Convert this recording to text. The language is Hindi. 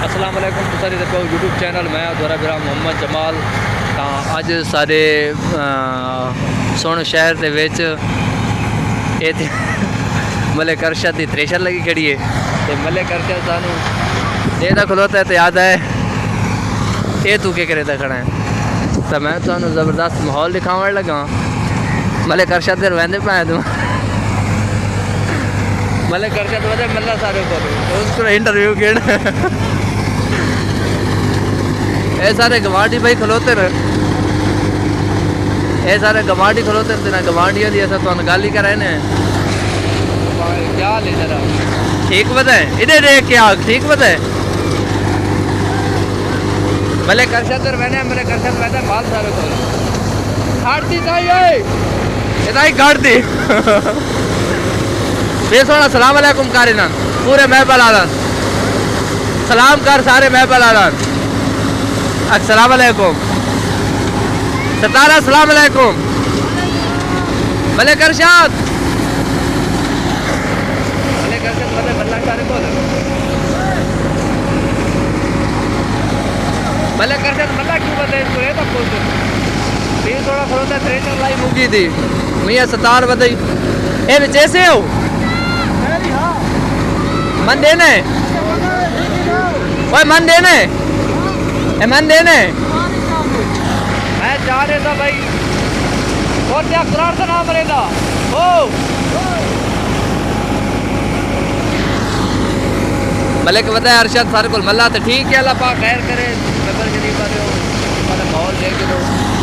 अस्सलाम वालेकुम तुसारी देखो यूट्यूब चैनल मैं द्वारा मेरा मोहम्मद जमाल ਤਾਂ ਅੱਜ ਸਾਡੇ सोन शहर ਦੇ ਵਿੱਚ ਇਹ मलिक अरशद ਦੀ थ्रेशर लगी खड़ी है ਤੇ मलिक अरशद ਸਾਨੂੰ ਇਹਦਾ ਖਲੋਤਾ ਹੈ ਤੇ याद है ये तू क्या करे खड़ा है तो मैं ਤੁਹਾਨੂੰ ज़बरदस्त माहौल दिखावन लगा मलिक अरशद ਦੇ रहंदे पाए तू मलिक अरशद वजह मिलना सारे को उसको इंटरव्यू किया ये सारे गवांडी भाई खलोते रहे ये सारे गवांडी खलोते रहे ना गवांडियों की ऐसा तो गल ही कराए ने क्या ले जरा ठीक बताए इधर देख के आग ठीक बताए भले करशद मैंने मेरे करशद मैंने माल सारे को हाड़ती चाहिए इतना ही काट दी बेसोना सलाम अलैकुम कारिना पूरे महफल आलान सलाम कर सारे महफल आलान अस्सलाम वालेकुम सतारा अस्सलाम वालेकुम मलिक अरशद मतलब बल्ला सारे बोल मलिक अरशद मल्ला क्यों बदले इसको ये तो बोल ये थोड़ा थोड़ा थ्रेशर लाई मुगी थी मियां सतार बदई ए जैसे हो मन देने ओए मन देने मन देने मैं जा रहा था भाई और क्या कुरान का नाम रहेगा ओ मलिक बताए अरशद सारे को मल्ला तो ठीक है अल्लाह पाक खैर करे नगर शरीफ आ रहे हो माहौल लेके दो